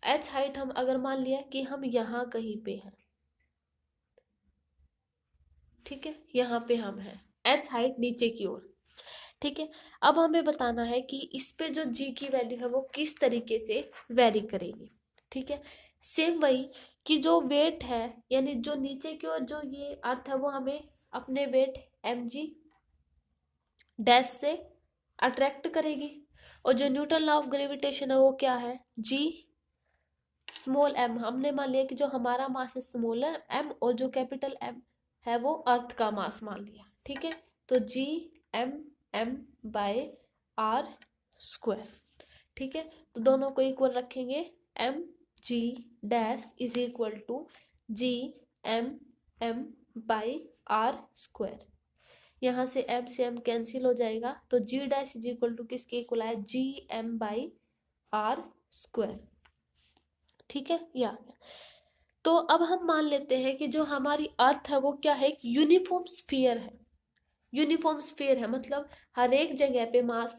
h हाइट हम अगर मान लिया कि हम यहाँ कहीं पे हैं, ठीक है, यहाँ पे हम हैं, h हाइट नीचे की ओर। ठीक है, अब हमें बताना है कि इस पे जो g की वैल्यू है वो किस तरीके से वेरी करेगी। ठीक है, सेम वही कि जो वेट है, यानी जो नीचे की ओर जो ये अर्थ है, वो हमें अपने वेट mg डैश से अट्रैक्ट करेगी, और जो न्यूटन लॉ ऑफ ग्रेविटेशन है वो क्या है? g small m। हमने मान लिया कि जो हमारा मास है स्मॉल m, और जो कैपिटल M है वो अर्थ का मास मान लिया। ठीक है, तो g m by r square. ठीक है, तो दोनों को इक्वल रखेंगे, m g dash is equal to g m m by R square. यहाँ से m कैंसिल हो जाएगा, तो g dash is equal to किसके इक्वल है, G M by R square. ठीक है, ये आ गया। तो अब हम मान लेते हैं कि जो हमारी अर्थ है वो क्या है, एक यूनिफॉर्म स्फीयर है। यूनिफॉर्म स्फीयर है मतलब हर एक जगह पे मास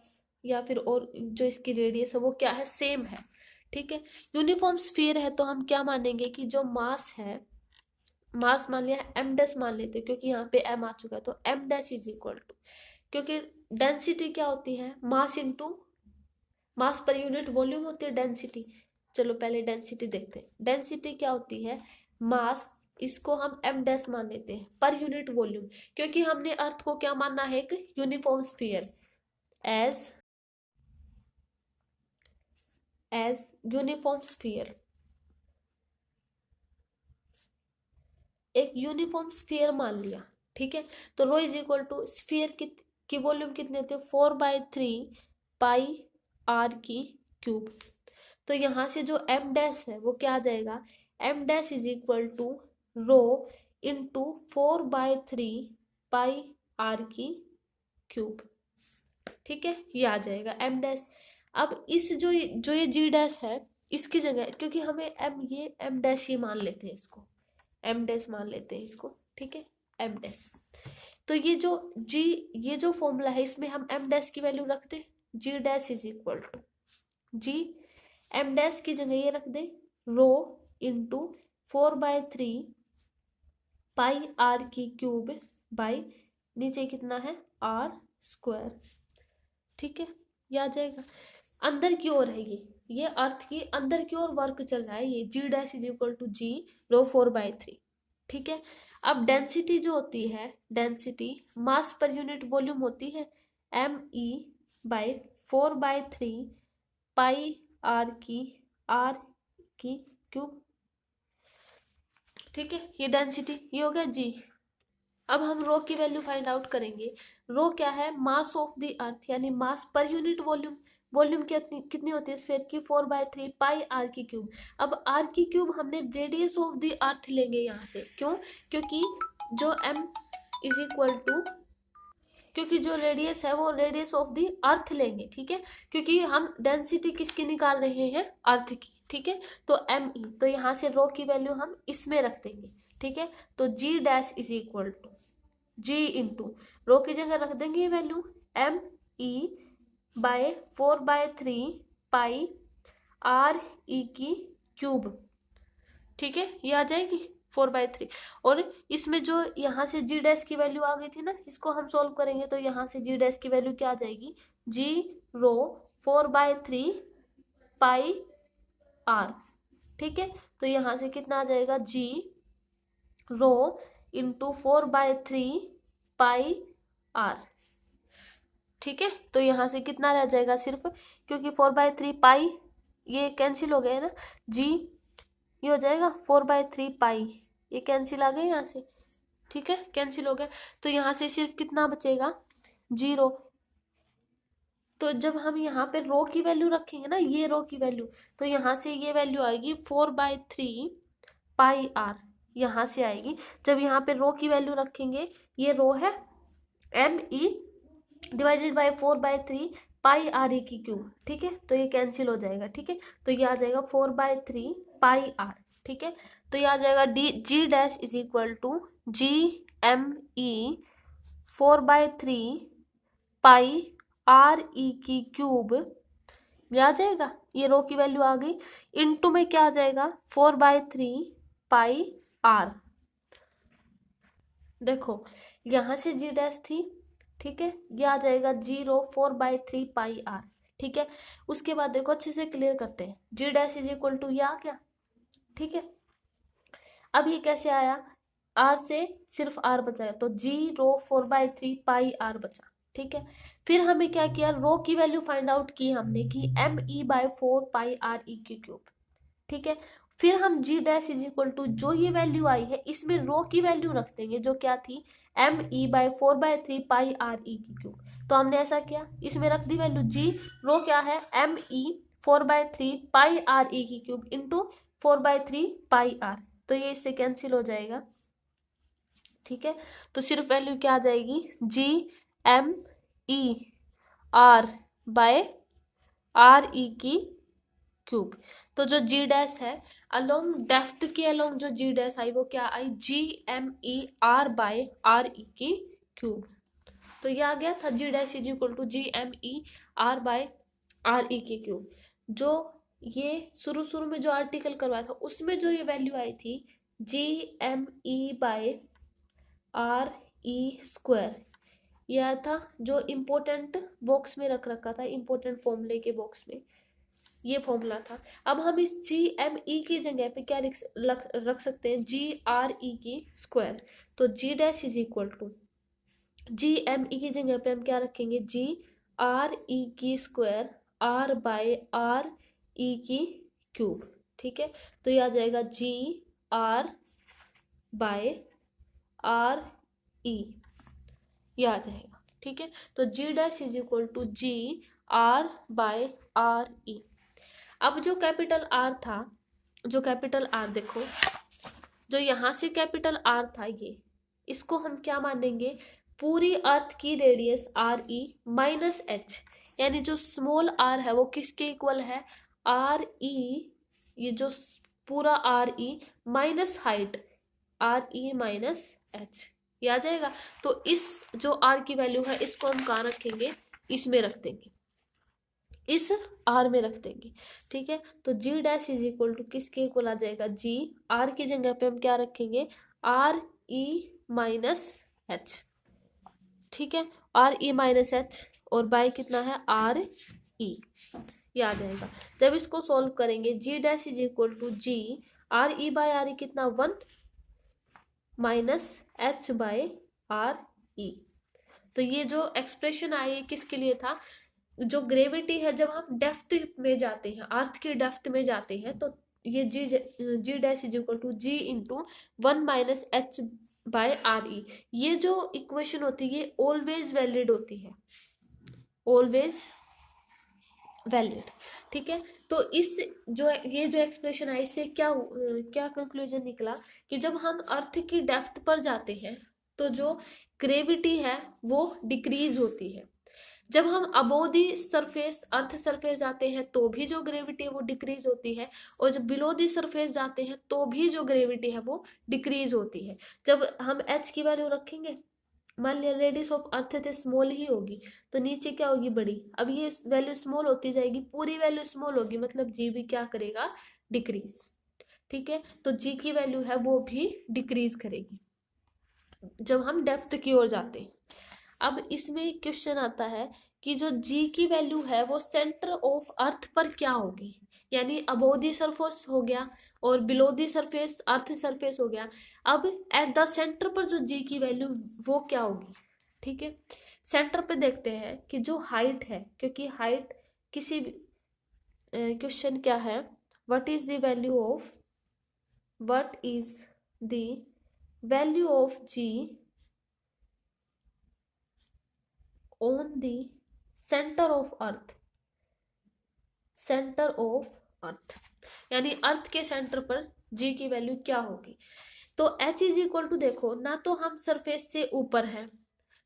या फिर और जो इसकी रेडियस है वो क्या है, सेम है। ठीक है, यूनिफॉर्म स्फीयर है तो हम क्या मानेंगे कि जो मास है, मास मान लिया एम डैश मान लेते हैं क्योंकि यहाँ पे एम आ चुका है, तो M dash is equal to, क्योंकि डेंसिटी क्या होती है, mass into mass per unit volume होती है डेंसिटी। चलो पहले डेंसिटी देखते हैं। डेंसिटी क्या होती है, मास, इसको हम एम डैश मान लेते हैं पर यूनिट वॉल्यूम, क्योंकि हमने अर्थ को क्या मानना है, एक uniform sphere, as uniform sphere, एक यूनिफॉर्म स्फीयर मान लिया। ठीक है, तो rho is equal to sphere की वॉल्यूम कितनी होती है, 4/3 पाई आर की क्यूब। तो यहाँ से जो एम डैश है वो क्या आ जाएगा, M dash is equal to rho into 4/3 pi R की क्यूब। ठीक है, ये आ जाएगा एम डैश। अब इस जो ये जी डैश है इसकी जगह, क्योंकि हमें ये एम डैश ही मान लेते हैं, इसको एम डैश मान लेते हैं इसको। ठीक है, एम डैश। तो ये जो फॉर्मूला है इसमें हम एम डैश की वैल्यू रख दें, g dash is equal to G M dash की जगह ये रख दे रो इंटू 4/3 पाई आर की क्यूब बाई नीचे कितना है आर स्क्वायर। ठीक है, ये आ जाएगा। अंदर की ओर है ये अर्थ की अंदर की ओर वर्क चल रहा है, ये g dash is equal to जी रो 4/3। ठीक है, अब डेंसिटी जो होती है, density mass per unit volume होती है M E by 4/3 pi R की क्यूब। ठीक है, ये डेंसिटी, ये हो गया जी। अब हम रो की वैल्यू फाइंड आउट करेंगे। रो क्या है, मास ऑफ द अर्थ, यानी मास पर यूनिट वॉल्यूम। वॉल्यूम कितनी होती है स्फीयर की, 4/3 पाई आर की क्यूब। अब आर की क्यूब हमने रेडियस ऑफ द अर्थ लेंगे यहाँ से, क्यों, क्योंकि जो एम इज इक्वल टू, क्योंकि जो रेडियस है वो रेडियस ऑफ द अर्थ लेंगे। ठीक है, क्योंकि हम डेंसिटी किसकी निकाल रहे हैं, अर्थ की। ठीक है, तो एम ई, तो यहाँ से रो की वैल्यू हम इसमें रख देंगे। ठीक है, तो g dash is equal to G into rho की जगह रख देंगे ये value M E by 4/3 pi R E की क्यूब। ठीक है, ये आ जाएगी 4/3। और इसमें जो यहाँ से जी डैश की वैल्यू आ गई थी ना, इसको हम सॉल्व करेंगे तो यहाँ से जी डैश की वैल्यू क्या आ जाएगी, जी रो 4/3 पाई आर। ठीक है, तो यहाँ से कितना आ जाएगा, जी रो इंटू 4/3 पाई आर। ठीक है, तो यहाँ से कितना रह जाएगा सिर्फ, क्योंकि 4/3 पाई ये कैंसिल हो गया है ना, जी ये हो जाएगा 4/3 पाई, ये कैंसिल आ गया यहाँ से। ठीक है, कैंसिल हो गया, तो यहाँ से सिर्फ कितना बचेगा, 0। तो जब हम यहाँ पे रो की वैल्यू रखेंगे ना, ये रो की वैल्यू, तो यहाँ से ये वैल्यू आएगी 4/3 पाई आर, यहाँ से आएगी। जब यहाँ पे रो की वैल्यू रखेंगे, ये रो है M E divided by 4/3 pi R E की क्यूब। ठीक है, तो ये कैंसिल हो जाएगा। ठीक है, तो ये आ जाएगा 4/3 पाई आर। ठीक है, तो ये आ जाएगा g dash is equal to G M E 4/3 pi R E की क्यूब, ये आ जाएगा। ये रो की वैल्यू आ गई, इनटू में क्या आ जाएगा, 4/3 पाई आर। देखो यहाँ से जी डैश थी, ठीक है, ये आ जाएगा 4/3 पाई आर। ठीक है, उसके बाद देखो अच्छे से क्लियर करते हैं, g dash is equal to ये आ गया। ठीक है, अब ये कैसे आया, आर से सिर्फ आर बचा, तो 4/3 पाई आर बचा। ठीक है, फिर हमें क्या किया, रो की वैल्यू फाइंड आउट की हमने कि M E by 4 pi R E की क्यूब। ठीक है, फिर हम G dash is equal to जो ये वैल्यू आई है इसमें रो की वैल्यू रख देंगे, जो क्या थी, M E by 4/3 pi R E की क्यूब। तो हमने ऐसा किया, इसमें रख दी वैल्यू जी, रो क्या है, M E 4/3 pi R E की क्यूब इंटू 4/3 पाई आर, तो ये इससे कैंसिल हो जाएगा। ठीक है, तो सिर्फ वैल्यू क्या आ जाएगी, GMER/RE तो जो जी डैश है अलोंग डेप्थ के अलोंग जो जी डैश आई वो क्या आई, GMER/RE तो ये आ गया था g dash is equal to GMER/RE जो ये शुरू शुरू में जो आर्टिकल करवाया था उसमें जो ये वैल्यू आई थी GME/RE², ये आया था जो इम्पोर्टेंट बॉक्स में रख रखा था, इम्पोर्टेंट फॉर्मूले के बॉक्स में ये फॉर्मूला था। अब हम इस GME की जगह पे क्या रख सकते हैं, GRE², तो g dash is equal to GME की जगह पे हम क्या रखेंगे, GRE² R/RE³, ठीक है, तो ये आ जाएगा GR/RE, ये आ जाएगा, ठीक है, तो g dash is equal to GR/RE। अब जो कैपिटल आर था, जो कैपिटल आर देखो, जो यहाँ से कैपिटल आर था ये, इसको हम क्या मानेंगे, पूरी अर्थ की रेडियस RE-H, यानी जो स्मॉल r है वो किसके इक्वल है, RE, ये जो पूरा RE माइनस हाइट RE-H, ये आ जाएगा। तो इस जो r की वैल्यू है इसको हम कहाँ रखेंगे, इसमें रख देंगे, इस r में रख देंगे, ठीक है, तो g dash is equal to किसके इक्वल आ जाएगा, r की जगह पे हम क्या रखेंगे, RE-H, ठीक है, RE-H और बाय कितना है RE, ये आ जाएगा। जब इसको सॉल्व करेंगे g dash is equal to RE/RE कितना 1 -H/RE, तो ये जो एक्सप्रेशन आई है किसके लिए था, जो ग्रेविटी है जब हम डेप्थ में जाते हैं, अर्थ की डेप्थ में जाते हैं, तो ये g dash is equal to G into 1 -H/RE, ये जो इक्वेशन होती है ये ऑलवेज वैलिड होती है, ऑलवेज वैलिड, ठीक है। तो इस जो ये जो एक्सप्रेशन है इससे क्या क्या कंक्लूजन निकला कि जब हम अर्थ की डेप्थ पर जाते हैं तो जो ग्रेविटी है वो डिक्रीज होती है, जब हम above the surface earth surface जाते हैं तो भी जो ग्रेविटी है वो डिक्रीज होती है, और जब बिलो दी सरफेस जाते हैं तो भी जो ग्रेविटी है वो डिक्रीज होती है। जब हम H की वैल्यू रखेंगे, मान लिया रेडियस ऑफ अर्थ थे स्मॉल ही होगी, तो नीचे क्या होगी, बड़ी, अब ये वैल्यू स्मॉल होती जाएगी, पूरी वैल्यू स्मॉल होगी, मतलब जी भी क्या करेगा, डिक्रीज, ठीक है, तो जी की वैल्यू है वो भी डिक्रीज करेगी जब हम डेप्थ की ओर जाते हैं। अब इसमें क्वेश्चन आता है कि जो जी की वैल्यू है वो सेंटर ऑफ अर्थ पर क्या होगी, यानी अबोव दी सरफेस हो गया और below the surface earth surface हो गया, अब एट द सेंटर पर जो जी की वैल्यू वो क्या होगी, ठीक है। सेंटर पे देखते हैं कि जो हाइट है, क्योंकि हाइट किसी भी क्वेश्चन क्या है, what is the value of G on the center of earth, यानी अर्थ के सेंटर पर जी की वैल्यू क्या होगी, तो H इज इक्वल टू देखो, ना तो हम सरफेस से ऊपर हैं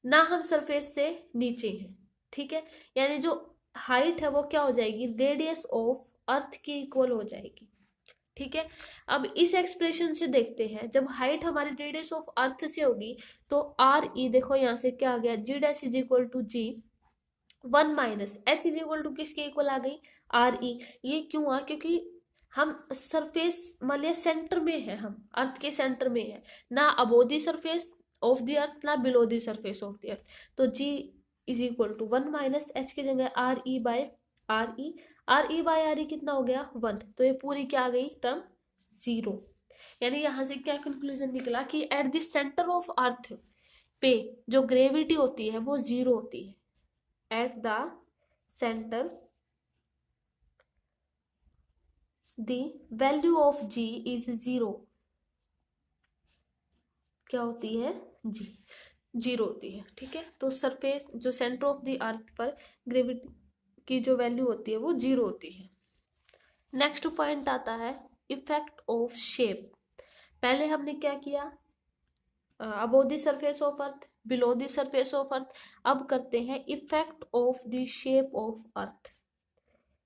ना हम सरफेस से नीचे हैं, ठीक है, यानी जो हाइट है वो क्या हो जाएगी, रेडियस ऑफ अर्थ की इक्वल हो जाएगी, ठीक है। अब इस एक्सप्रेशन से देखते हैं, जब हाइट हमारी रेडियस ऑफ अर्थ से होगी तो RE देखो यहाँ से क्या आ गया, g dash is equal to G 1 -H is equal to किसके इक्वल आ गई, RE, ये क्यों आ, क्योंकि हम सरफेस मान लिया सेंटर में है, हम अर्थ के सेंटर में है, ना above the surface of the earth ना below the surface of the earth, तो G is equal to 1 -H की जगह RE कितना हो गया 1, तो ये पूरी क्या आ गई टर्म 0, यानी यहाँ से क्या कंक्लूजन निकला कि at the centre of earth पे जो ग्रेविटी होती है वो 0 होती है, at the center the value of G is 0, क्या होती है, G 0 होती है, ठीक है, तो सरफेस जो सेंटर ऑफ द अर्थ पर ग्रेविटी की जो वैल्यू होती है वो 0 होती है। नेक्स्ट पॉइंट आता है इफेक्ट ऑफ शेप, पहले हमने क्या किया, above the surface of earth, below the surface of earth. अब करते हैं effect of the shape of earth,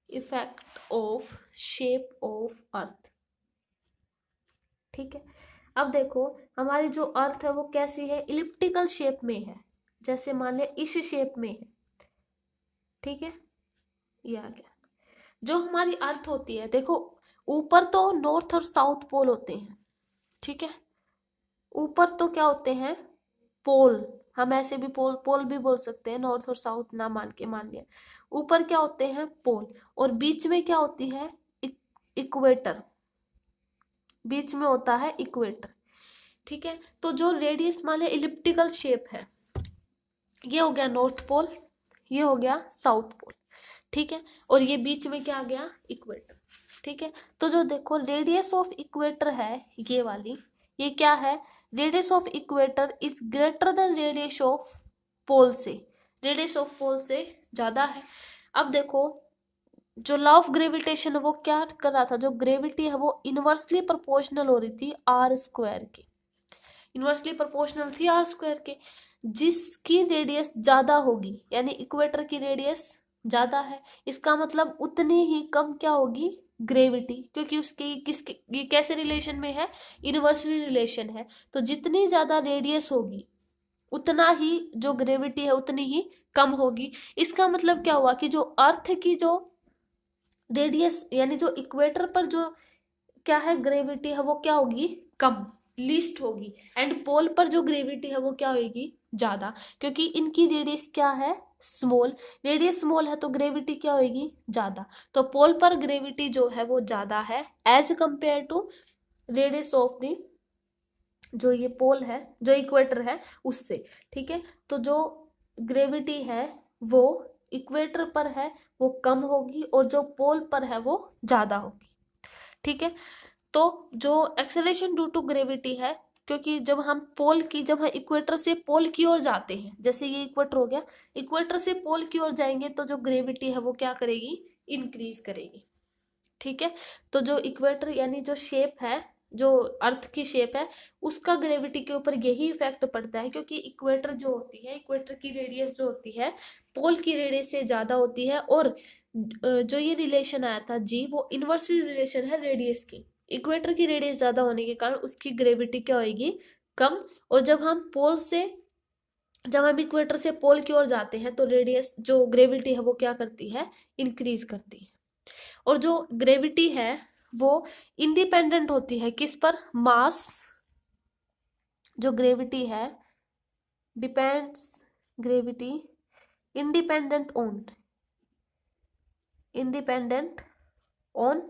effect of shape of earth. ठीक है, अब देखो हमारी जो अर्थ है वो कैसी है, इलिप्टिकल शेप में है, जैसे मान लिया इस शेप में है। ठीक है, ये आ गया। जो हमारी अर्थ होती है, देखो ऊपर तो नॉर्थ और साउथ पोल होते हैं। ठीक है, ऊपर तो क्या होते हैं, पोल, हम ऐसे भी पोल पोल भी बोल सकते हैं, नॉर्थ और साउथ ना मान के मान लिया। ऊपर क्या होते हैं, पोल, और बीच में क्या होती है, इक्वेटर, बीच में होता है इक्वेटर। ठीक है, तो जो रेडियस मान लिया इलिप्टिकल शेप है, ये हो गया नॉर्थ पोल, ये हो गया साउथ पोल। ठीक है, और ये बीच में क्या आ गया, इक्वेटर। ठीक है, तो जो देखो रेडियस ऑफ इक्वेटर है ये वाली, ये क्या है, radius of equator is greater than radius of pole से, रेडियस ऑफ पोल से ज्यादा है। अब देखो जो लॉ ऑफ ग्रेविटेशन है वो क्या कर रहा था, जो ग्रेविटी है वो इनवर्सली प्रोपोर्शनल हो रही थी आर स्क्वायर के, इनवर्सली प्रोपोर्शनल थी आर स्क्वायर के। जिसकी रेडियस ज्यादा होगी, यानी इक्वेटर की रेडियस ज्यादा है, इसका मतलब उतनी ही कम क्या होगी, ग्रेविटी, क्योंकि उसकी किसके, ये कैसे रिलेशन में है, इनवर्सली रिलेशन है। तो जितनी ज्यादा रेडियस होगी उतना ही जो ग्रेविटी है उतनी ही कम होगी। इसका मतलब क्या हुआ कि जो अर्थ की जो रेडियस, यानी जो इक्वेटर पर जो क्या है ग्रेविटी है वो क्या होगी, कम, लीस्ट होगी, एंड पोल पर जो ग्रेविटी है वो क्या होगी, ज्यादा, क्योंकि इनकी रेडियस क्या है, स्मॉल, रेडियस स्मॉल है तो ग्रेविटी क्या होगी, ज्यादा। तो पोल पर ग्रेविटी जो है वो ज्यादा है as compare to radius of the, जो ये पोल है, जो इक्वेटर है उससे। ठीक है, तो जो ग्रेविटी है वो इक्वेटर पर है वो कम होगी, और जो पोल पर है वो ज्यादा होगी। ठीक है, तो जो एक्सेलरेशन ड्यू टू ग्रेविटी है, क्योंकि जब हम पोल की, जब हम इक्वेटर से पोल की ओर जाते हैं, जैसे ये इक्वेटर हो गया, इक्वेटर से पोल की ओर जाएंगे तो जो ग्रेविटी है वो क्या करेगी, इंक्रीज करेगी। ठीक है, तो जो इक्वेटर यानी जो शेप है, जो अर्थ की शेप है, उसका ग्रेविटी के ऊपर यही इफेक्ट पड़ता है, क्योंकि इक्वेटर जो होती है, इक्वेटर की रेडियस जो होती है पोल की रेडियस से ज्यादा होती है, और जो ये रिलेशन आया था जी, वो इनवर्सली रिलेशन है रेडियस की। इक्वेटर की रेडियस ज्यादा होने के कारण उसकी ग्रेविटी क्या होगी, कम। और जब हम पोल से, जब हम इक्वेटर से पोल की ओर जाते हैं तो रेडियस, जो ग्रेविटी है वो क्या करती है, इंक्रीज करती है। और जो ग्रेविटी है वो इंडिपेंडेंट होती है किस पर, मास, जो ग्रेविटी है depends, gravity independent on, independent on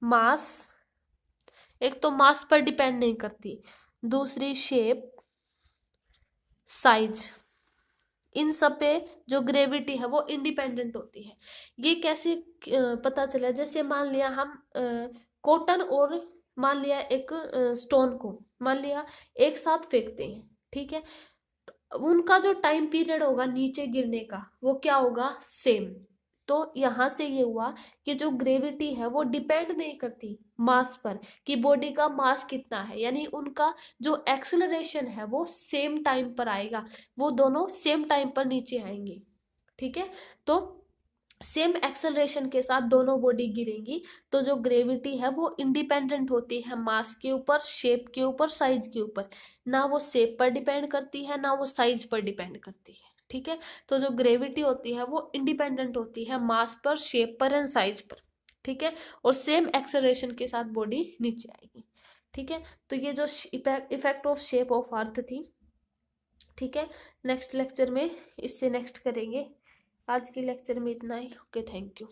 मास, एक तो मास पर डिपेंड नहीं करती, दूसरी शेप, साइज, इन सब पे जो ग्रेविटी है वो इंडिपेंडेंट होती है। ये कैसे पता चला, जैसे मान लिया हम कॉटन और मान लिया एक स्टोन को मान लिया एक साथ फेंकते हैं। ठीक है, तो उनका जो टाइम पीरियड होगा नीचे गिरने का वो क्या होगा, सेम। तो यहां से ये हुआ कि जो ग्रेविटी है वो डिपेंड नहीं करती मास पर, कि बॉडी का मास कितना है, यानी उनका जो एक्सेलरेशन है वो सेम टाइम पर आएगा, वो दोनों सेम टाइम पर नीचे आएंगे। ठीक है, तो सेम एक्सेलरेशन के साथ दोनों बॉडी गिरेंगी, तो जो ग्रेविटी है वो इंडिपेंडेंट होती है मास के ऊपर, शेप के ऊपर, साइज के ऊपर, ना वो शेप पर डिपेंड करती है ना वो साइज पर डिपेंड करती है। ठीक है, तो जो ग्रेविटी होती है वो इंडिपेंडेंट होती है मास पर, शेप पर एंड साइज पर। ठीक है, और सेम एक्सेलरेशन के साथ बॉडी नीचे आएगी। ठीक है, तो ये जो effect of shape of earth थी। ठीक है, नेक्स्ट लेक्चर में इससे नेक्स्ट करेंगे। आज के लेक्चर में इतना ही। Okay, thank you.